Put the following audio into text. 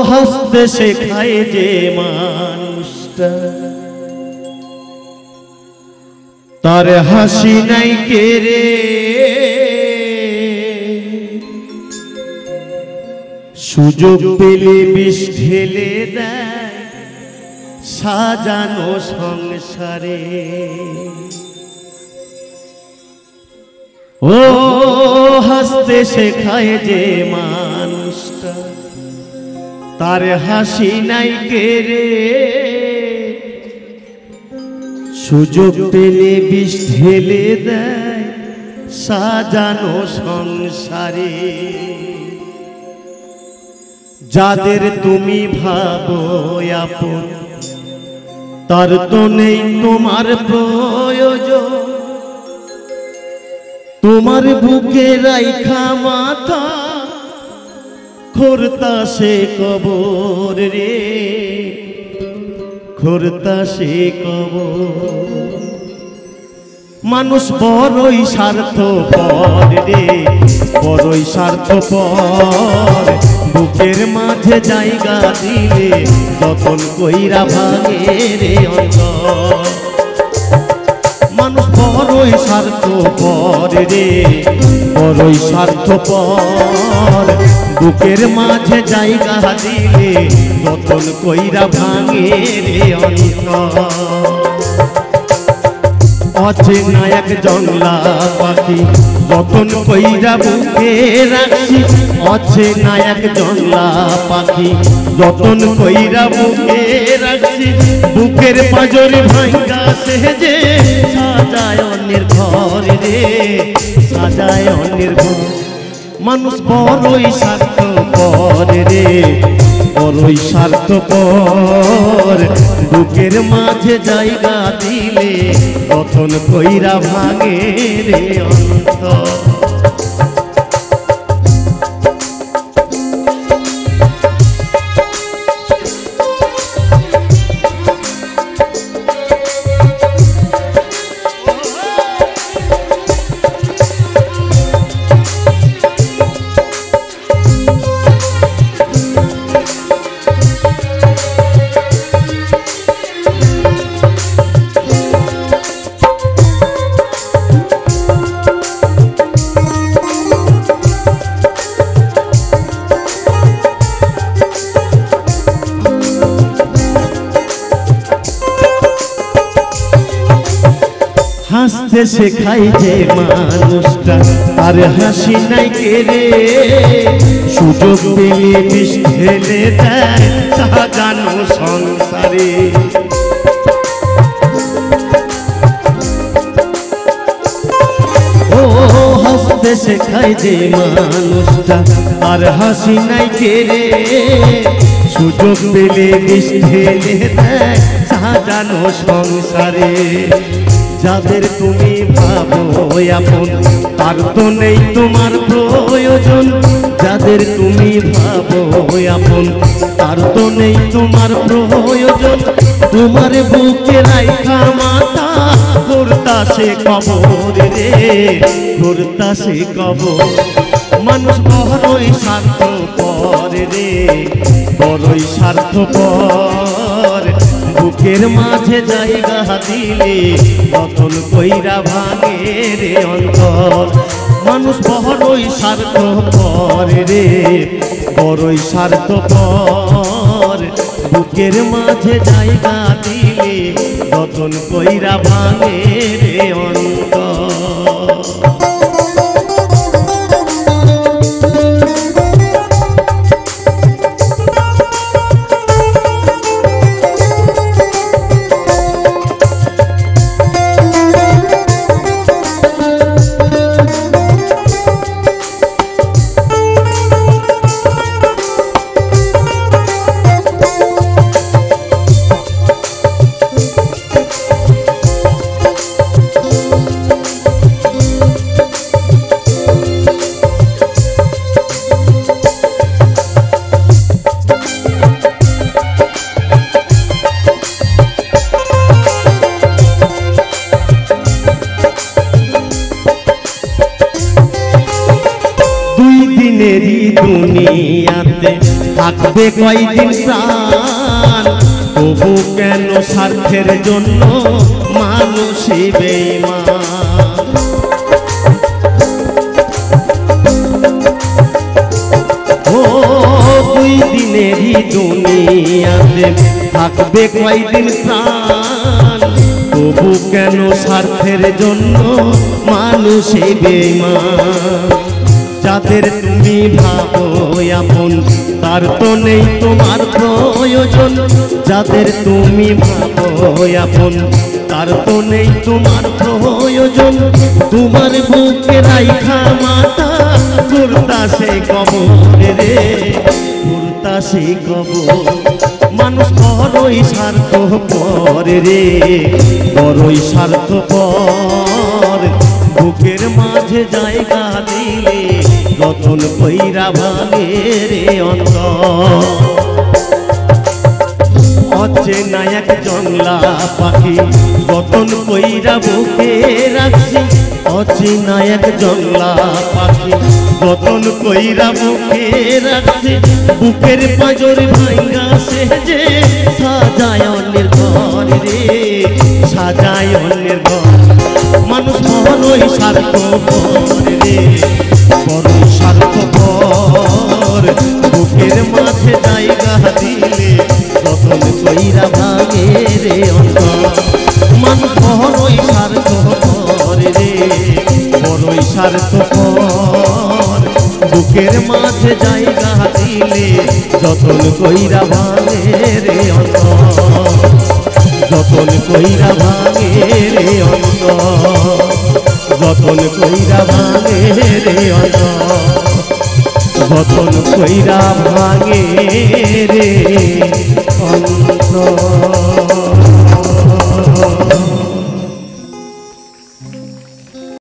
হাসতে শেখায় যে মানুষটা তার হাসি নাই কেড়ে সুযোগ পেলে বিষ ঢেলে দেয় সাজানো সংসারে। ও হাসতে শেখায় যে মানুষটা তার হাসি নাই কেড়ে সুযোগ পেলে বিষ ঢেলে দেয় সাজানো সংসারে। যাদের তুমি ভাবো আপন তার তো নেই তোমার প্রয়োজন, তোমার বুকে রাইখা মাথা খোরতা সে কবর রে, খোরতা সে কবর। মানুষ বড়ই স্বার্থপর রে, বড়ই স্বার্থপর। বুকের মাঝে জায়গা দিলে যতন কইরা ভাঙে রে অন্তর। মানুষ বড়ই স্বার্থপর রে, বড়ই স্বার্থপর। বুকের মাঝে জায়গা দিলে যতন কইরা ভাঙে রে অন্তর। অচেনা এক জংলা পাখি যতন কইরা বুকে রাখছি, অচেনা এক জংলা পাখি যতন কইরা বুকে রাখছি। বুকের পাঁজরে ভাঙ্গা সেজে সাজায় অন্যের ঘর রে, সাজায় অন্যের ঘর। মানুষ বড়ই স্বার্থপর রে, বড়ই স্বার্থপর। বুকের মাঝে জায়গা দিলে রতন কইরা ভাঙে রে অন্তর। হাসতে শেখায় যে মানুষটা তার হাসি নাই কেড়ে সুযোগ পেলে বিষ ঢেলে দেয় সাজানো সংসারে। ও হাসতে শেখায় যে মানুষটা তার হাসি নাই কেড়ে সুযোগ পেলে বিষ ঢেলে দেয় সাজানো সংসারে। যাদের তুমি ভাবো আপন তার তো নেই তোমার প্রয়োজন, যাদের তুমি ভাবো আপন তার তো নেই তোমার প্রয়োজন। তোমার বুকে রাইখা মাথা খোরতা সে কবর রে, খোরতা সে কবর। মানুষ বড়ই স্বার্থপর রে, বড়ই স্বার্থপর। বুকের মাঝে জায়গা দিলে রতন কইরা ভাঙে রে অন্তর। মানুষ বড়ই স্বার্থপর রে, বড়ই স্বার্থপর। বুকের মাঝে জায়গা দিলে রতন কইরা ভাঙে রে অন্তর। দুনিয়াতে থাকবে কয়দিন প্রাণ, তবু কেন স্বার্থের জন্য মানুষই বেঈমান। ও দুই দিনেরই দুনিয়াতে থাকবে কয়দিন প্রাণ, তবু কেন স্বার্থের জন্য মানুষই বেঈমান। যাদের তুমি ভাবো আপন তার তো নেই তোমার প্রয়োজন, যাদের তুমি ভাবো আপন তার তো নেই তোমার প্রয়োজন। তোমার বুকে রাইখা মাথা ঘুরতাছে কবরে রে, ঘুরতাছে কবর। মানুষ বড়ই স্বার্থপর রে, বড়ই স্বার্থপর। বুকের মাঝে জায়গা দিলে রতন কইরা ভাঙে রে অন্তর। অচেনা এক জংলা পাখি রতন কইরা বুকে রাখছি, অচেনা এক জংলা পাখি রতন কইরা বুকে রাখছি। বুকের পাঁজর ভাঙা সে যে সাজায় অন্যের ঘর রে, সাজায় অন্যের ঘর। মানুষ বড়ই স্বার্থপর রে, বড়ই স্বার্থপর। বুকের মাঝে জায়গা দিলে রতন কইরা ভাঙে রে অন্তর। মানুষ বড়ই স্বার্থপর রে, বড়ই স্বার্থপর। বুকের মাঝে জায়গা দিলে যতন কইরা ভাঙে রে অন্তর, যতন কইরা ভাঙে রে অন্তর, যতন কইরা ভাঙে রে অন্তর, যতন কইরা ভাঙে রে